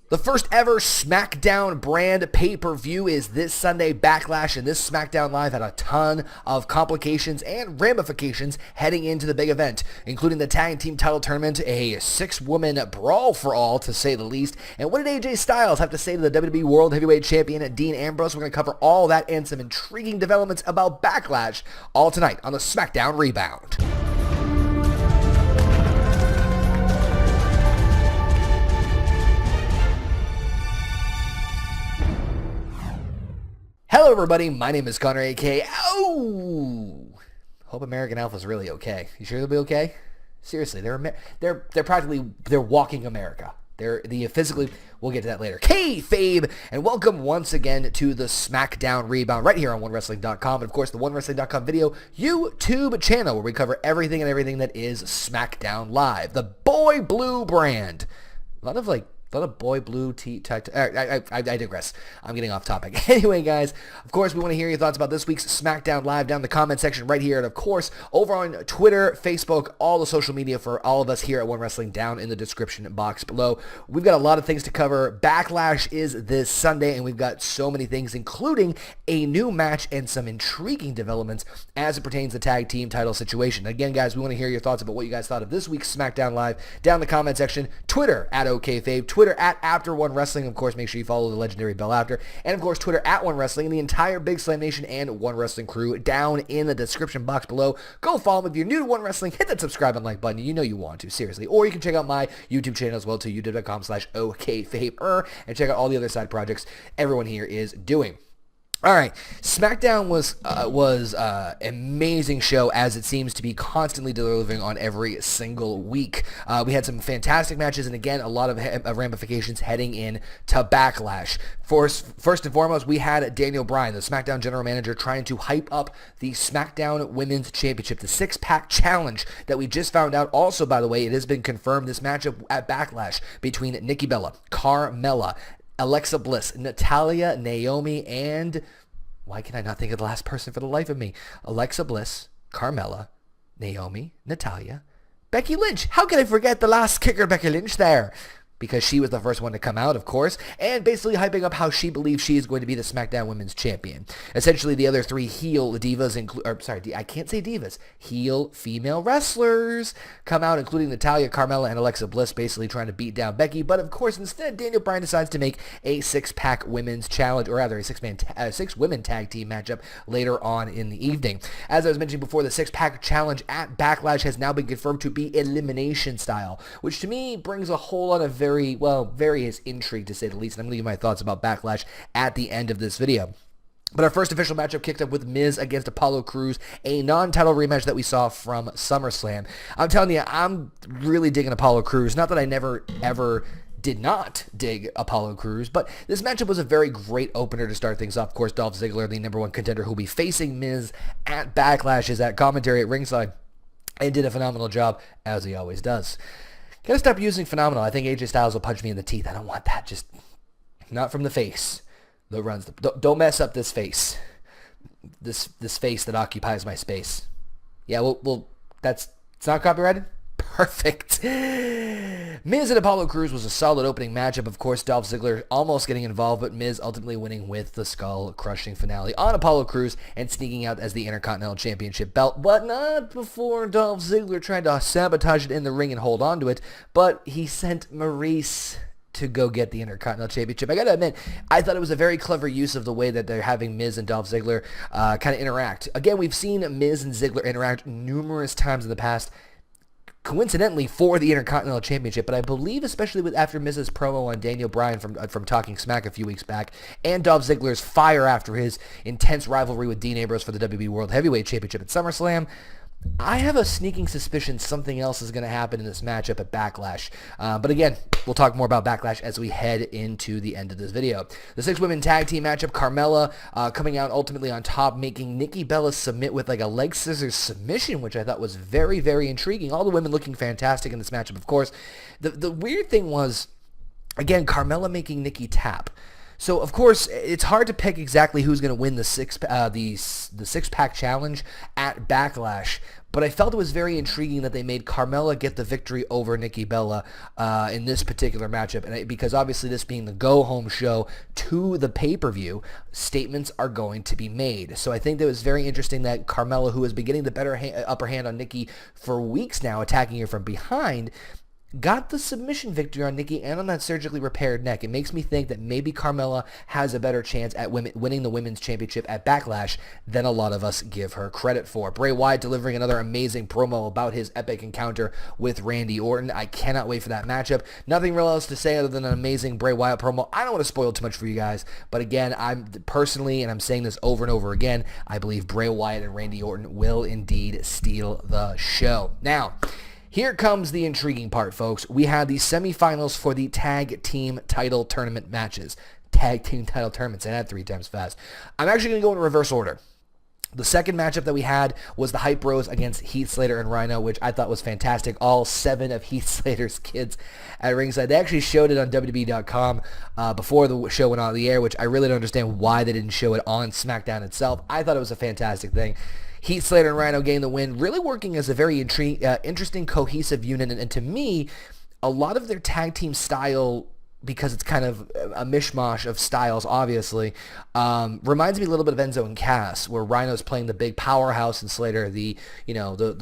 The first ever Smackdown brand pay-per-view is this Sunday. Backlash, and this Smackdown Live had a ton of complications and ramifications heading into the big event, including the tag team title tournament, a six-woman brawl for all, to say the least. And what did AJ Styles have to say to the WWE World Heavyweight Champion Dean Ambrose? We're going to cover all that and some intriguing developments about Backlash all tonight on the Smackdown Rebound. Hello everybody, my name is Connor, aka Hope American Alpha's really okay. You sure they'll be okay? Seriously, they're walking America. They're physically, we'll get to that later. KayFabe, and welcome once again to the Smackdown Rebound right here on OneWrestling.com, and of course the OneWrestling.com video YouTube channel where we cover everything that is Smackdown Live. The Boy Blue brand. A lot of boy blue I digress. I'm getting off topic. Anyway, guys, of course, we want to hear your thoughts about this week's Smackdown Live down in the comment section right here. And, of course, over on Twitter, Facebook, all the social media for all of us here at One Wrestling down in the description box below. We've got a lot of things to cover. Backlash is this Sunday, and we've got so many things, including a new match and some intriguing developments as it pertains to the tag team title situation. Again, guys, we want to hear your thoughts about what you guys thought of this week's Smackdown Live down in the comment section. Twitter at OKayFabe, Twitter at After1Wrestling. Of course, make sure you follow the legendary Bell After. And, of course, Twitter at One Wrestling, and the entire Big Slam Nation and One Wrestling crew down in the description box below. Go follow them. If you're new to One Wrestling, hit that subscribe and like button. You know you want to, seriously. Or you can check out my YouTube channel as well, too, youtube.com/OKayFabe, and check out all the other side projects everyone here is doing. All right, SmackDown was amazing show, as it seems to be constantly delivering on every single week. We had some fantastic matches, and again, a lot of ramifications heading in to Backlash. First and foremost, we had Daniel Bryan, the SmackDown general manager, trying to hype up the SmackDown Women's Championship, the six-pack challenge that we just found out. Also, by the way, it has been confirmed, this matchup at Backlash between Nikki Bella, Carmella, Alexa Bliss, Natalya, Naomi, and why can I not think of the last person for the life of me? Alexa Bliss, Carmella, Naomi, Natalya, Becky Lynch. How can I forget the last kicker, Becky Lynch, there? Because she was the first one to come out, of course, and basically hyping up how she believes she is going to be the SmackDown Women's Champion. Essentially, the other three heel divas, heel female wrestlers come out, including Natalya, Carmella, and Alexa Bliss, basically trying to beat down Becky. But, of course, instead, Daniel Bryan decides to make a six-pack women's challenge, or rather a six-women tag team matchup later on in the evening. As I was mentioning before, the six-pack challenge at Backlash has now been confirmed to be elimination style, which to me brings a whole lot of various intrigue, to say the least, and I'm going to give my thoughts about Backlash at the end of this video. But our first official matchup kicked up with Miz against Apollo Crews, a non-title rematch that we saw from SummerSlam. I'm telling you, I'm really digging Apollo Crews. Not that I never, ever did not dig Apollo Crews, but this matchup was a very great opener to start things off. Of course, Dolph Ziggler, the number one contender, who will be facing Miz at Backlash, is at commentary at ringside, and did a phenomenal job, as he always does. Gotta stop using phenomenal. I think AJ Styles will punch me in the teeth. I don't want that. Just not from the face that runs. Don't mess up this face. This face that occupies my space. Yeah, well, it's not copyrighted? Perfect. Miz and Apollo Crews was a solid opening matchup. Of course, Dolph Ziggler almost getting involved, but Miz ultimately winning with the skull-crushing finale on Apollo Crews and sneaking out as the Intercontinental Championship belt, but not before Dolph Ziggler tried to sabotage it in the ring and hold on to it, but he sent Maurice to go get the Intercontinental Championship. I gotta admit, I thought it was a very clever use of the way that they're having Miz and Dolph Ziggler kind of interact. Again, we've seen Miz and Ziggler interact numerous times in the past, coincidentally for the Intercontinental Championship, but I believe especially after Miz's promo on Daniel Bryan from Talking Smack a few weeks back, and Dolph Ziggler's fire after his intense rivalry with Dean Ambrose for the WWE World Heavyweight Championship at SummerSlam, I have a sneaking suspicion something else is going to happen in this matchup at Backlash. But again, we'll talk more about Backlash as we head into the end of this video. The six-women tag team matchup, Carmella coming out ultimately on top, making Nikki Bella submit with like a leg scissors submission, which I thought was very, very intriguing. All the women looking fantastic in this matchup, of course. The weird thing was, again, Carmella making Nikki tap. So of course, it's hard to pick exactly who's going to win the six-pack challenge at Backlash. But I felt it was very intriguing that they made Carmella get the victory over Nikki Bella in this particular matchup. And because obviously this being the go-home show to the pay-per-view, statements are going to be made. So I think that it was very interesting that Carmella, who has been getting the upper hand on Nikki for weeks now, attacking her from behind, got the submission victory on Nikki and on that surgically repaired neck. It makes me think that maybe Carmella has a better chance at winning the Women's Championship at Backlash than a lot of us give her credit for. Bray Wyatt delivering another amazing promo about his epic encounter with Randy Orton. I cannot wait for that matchup. Nothing real else to say other than an amazing Bray Wyatt promo. I don't want to spoil too much for you guys, but again, I'm personally, and I'm saying this over and over again, I believe Bray Wyatt and Randy Orton will indeed steal the show. Now, here comes the intriguing part, folks. We had the semifinals for the tag team title tournament matches. Tag team title tournaments. I had 3 times fast. I'm actually going to go in reverse order. The second matchup that we had was the Hype Bros against Heath Slater and Rhino, which I thought was fantastic. All 7 of Heath Slater's kids at ringside. They actually showed it on WWE.com before the show went on the air, which I really don't understand why they didn't show it on SmackDown itself. I thought it was a fantastic thing. Heath Slater and Rhino gained the win, really working as a very interesting, cohesive unit. And to me, a lot of their tag team style, because it's kind of a mishmash of styles, obviously, reminds me a little bit of Enzo and Cass, where Rhino's playing the big powerhouse and Slater the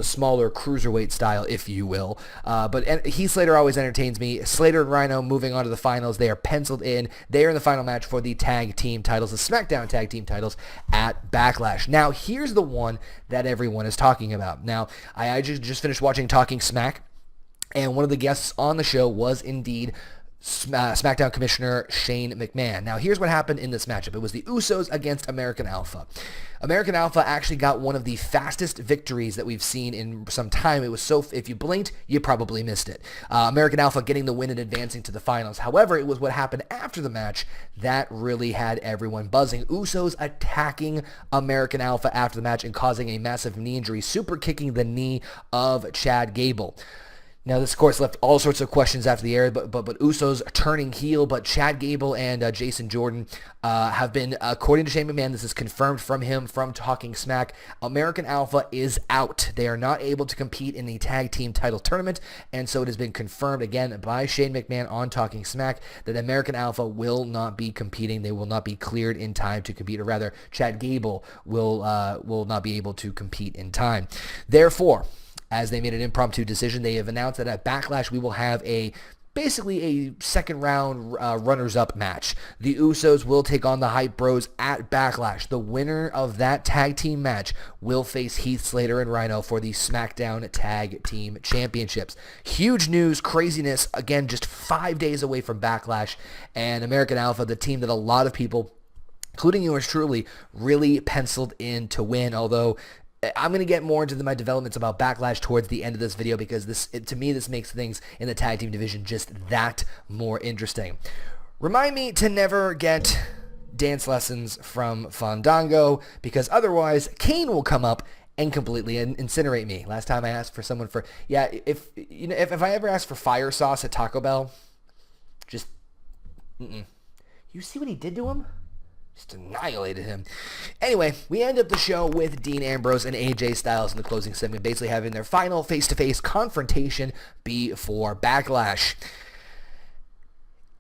smaller cruiserweight style, if you will. But Heath Slater always entertains me. Slater and Rhino moving on to the finals. They are penciled in. They are in the final match for the tag team titles, the SmackDown tag team titles at Backlash. Now, here's the one that everyone is talking about. Now, I just finished watching Talking Smack, and one of the guests on the show was indeed SmackDown Commissioner Shane McMahon. Now, here's what happened in this matchup. It was the Usos against American Alpha. American Alpha actually got one of the fastest victories that we've seen in some time. It was so, if you blinked, you probably missed it. American Alpha getting the win and advancing to the finals. However, it was what happened after the match that really had everyone buzzing. Usos attacking American Alpha after the match and causing a massive knee injury, super kicking the knee of Chad Gable. Now, this, of course, left all sorts of questions after the air, but Usos turning heel, but Chad Gable and Jason Jordan have been, according to Shane McMahon, this is confirmed from him from Talking Smack, American Alpha is out. They are not able to compete in the tag team title tournament, and so it has been confirmed again by Shane McMahon on Talking Smack that American Alpha will not be competing. They will not be cleared in time to compete, or rather, Chad Gable will not be able to compete in time. Therefore, as they made an impromptu decision, they have announced that at Backlash we will have basically a second round runners-up match. The Usos will take on the Hype Bros at Backlash. The winner of that tag team match will face Heath Slater and Rhino for the SmackDown Tag Team Championships. Huge news, craziness, again, just 5 days away from Backlash, and American Alpha, the team that a lot of people, including yours truly, really penciled in to win, although I'm going to get more into my developments about Backlash towards the end of this video, because to me, this makes things in the tag team division just that more interesting. Remind me to never get dance lessons from Fandango, because otherwise Kane will come up and completely incinerate me. Last time I asked for someone for, if I ever ask for fire sauce at Taco Bell, just, You see what he did to him? Just annihilated him. Anyway, we end up the show with Dean Ambrose and AJ Styles in the closing segment, basically having their final face-to-face confrontation before Backlash.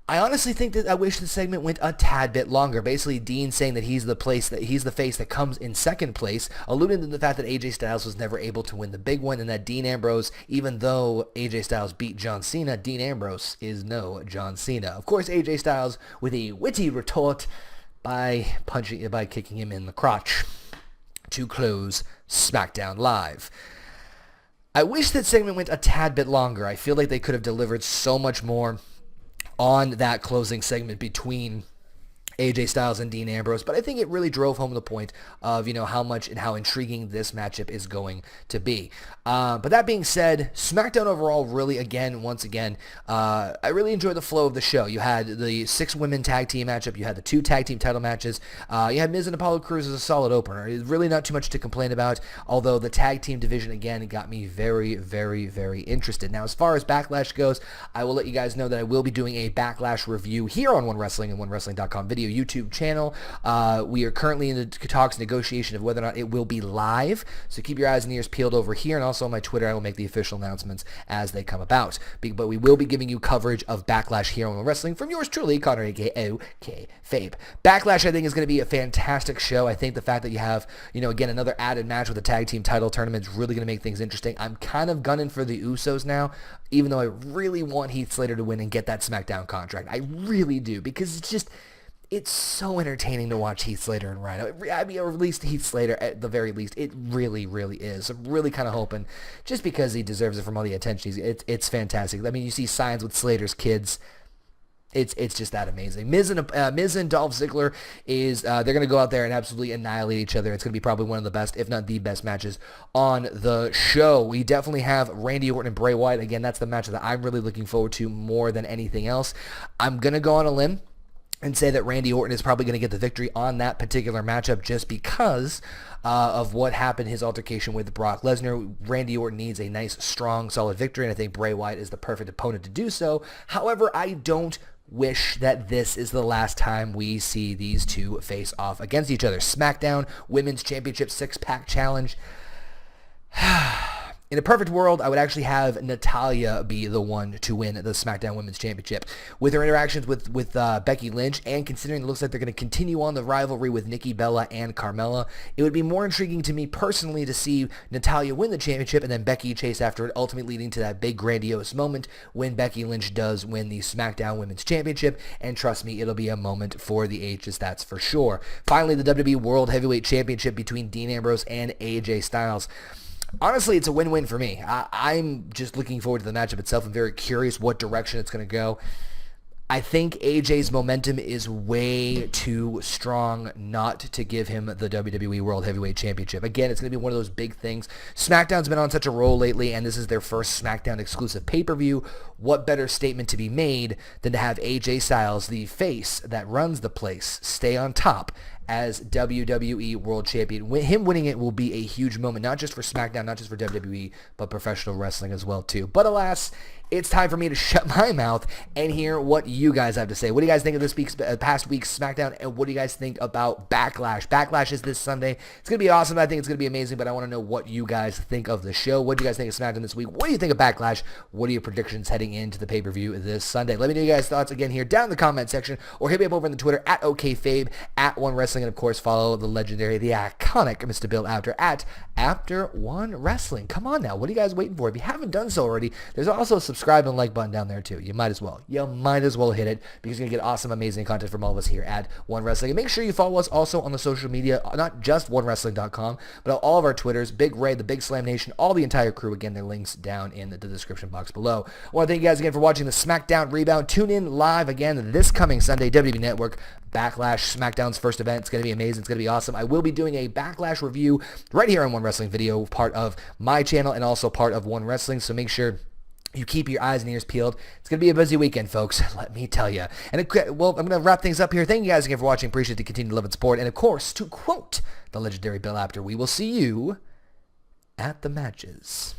I honestly think that I wish the segment went a tad bit longer. Basically, Dean saying that he's the face that comes in second place, alluding to the fact that AJ Styles was never able to win the big one, and that Dean Ambrose, even though AJ Styles beat John Cena, Dean Ambrose is no John Cena. Of course, AJ Styles with a witty retort by kicking him in the crotch to close SmackDown Live. I wish that segment went a tad bit longer. I feel like they could have delivered so much more on that closing segment between AJ Styles and Dean Ambrose, but I think it really drove home the point of, how much and how intriguing this matchup is going to be. But that being said, SmackDown overall really, once again, I really enjoyed the flow of the show. You had the 6-women tag team matchup. You had the 2 tag team title matches. You had Miz and Apollo Crews as a solid opener. It's really not too much to complain about, although the tag team division, again, got me very, very, very interested. Now, as far as Backlash goes, I will let you guys know that I will be doing a Backlash review here on One Wrestling and OneWrestling.com video be a YouTube channel. We are currently in the talks, negotiation of whether or not it will be live. So keep your eyes and ears peeled over here. And also on my Twitter, I will make the official announcements as they come about. But we will be giving you coverage of Backlash here on Wrestling from yours truly, Connor, aka OKayFabe. Backlash, I think, is going to be a fantastic show. I think the fact that you have, again, another added match with a tag team title tournament is really going to make things interesting. I'm kind of gunning for the Usos now, even though I really want Heath Slater to win and get that SmackDown contract. I really do, because it's so entertaining to watch Heath Slater and Rhino. I mean, or at least Heath Slater at the very least. It really, really is. I'm really kind of hoping, just because he deserves it from all the attention. It's fantastic. I mean, you see signs with Slater's kids. It's just that amazing. Miz and Dolph Ziggler they're going to go out there and absolutely annihilate each other. It's going to be probably one of the best, if not the best matches on the show. We definitely have Randy Orton and Bray Wyatt. Again, that's the match that I'm really looking forward to more than anything else. I'm going to go on a limb and say that Randy Orton is probably going to get the victory on that particular matchup just because of what happened, his altercation with Brock Lesnar. Randy Orton needs a nice, strong, solid victory, and I think Bray Wyatt is the perfect opponent to do so. However, I don't wish that this is the last time we see these two face off against each other. SmackDown Women's Championship 6-Pack Challenge. In a perfect world, I would actually have Natalya be the one to win the SmackDown Women's Championship. With her interactions with Becky Lynch, and considering it looks like they're going to continue on the rivalry with Nikki Bella and Carmella, it would be more intriguing to me personally to see Natalya win the championship and then Becky chase after it, ultimately leading to that big grandiose moment when Becky Lynch does win the SmackDown Women's Championship. And trust me, it'll be a moment for the ages, that's for sure. Finally, the WWE World Heavyweight Championship between Dean Ambrose and AJ Styles. Honestly, it's a win-win for me. I'm just looking forward to the matchup itself. I'm very curious what direction it's going to go. I think AJ's momentum is way too strong not to give him the WWE World Heavyweight Championship. Again, it's going to be one of those big things. SmackDown's been on such a roll lately, and this is their first SmackDown exclusive pay-per-view. What better statement to be made than to have AJ Styles, the face that runs the place, stay on top as WWE World Champion. Him winning it will be a huge moment, not just for SmackDown, not just for WWE, but professional wrestling as well, too. But alas, it's time for me to shut my mouth and hear what you guys have to say. What do you guys think of this past week's SmackDown, and what do you guys think about Backlash? Backlash is this Sunday. It's going to be awesome. I think it's going to be amazing, but I want to know what you guys think of the show. What do you guys think of SmackDown this week? What do you think of Backlash? What are your predictions heading into the pay-per-view this Sunday? Let me know your guys' thoughts again here down in the comment section, or hit me up over on the Twitter at OKayFabe, at One Wrestling, and of course follow the legendary, the iconic Mr. Bill After at After One Wrestling. Come on now. What are you guys waiting for? If you haven't done so already, there's also a subscribe and like button down there too. You might as well. You might as well hit it, because you're going to get awesome, amazing content from all of us here at One Wrestling. And make sure you follow us also on the social media, not just OneWrestling.com, but all of our Twitters, Big Ray, the Big Slam Nation, all the entire crew. Again, their links down in the description box below. I want to thank you guys again for watching the Smackdown Rebound. Tune in live again this coming Sunday, WWE Network. Backlash, SmackDown's first event. It's going to be amazing. It's going to be awesome. I will be doing a Backlash review right here on One Wrestling video, part of my channel and also part of One Wrestling, so make sure you keep your eyes and ears peeled. It's going to be a busy weekend, folks, let me tell you. And, well, I'm going to wrap things up here. Thank you guys again for watching. Appreciate the continued love and support. And, of course, to quote the legendary Bill Apter, we will see you at the matches.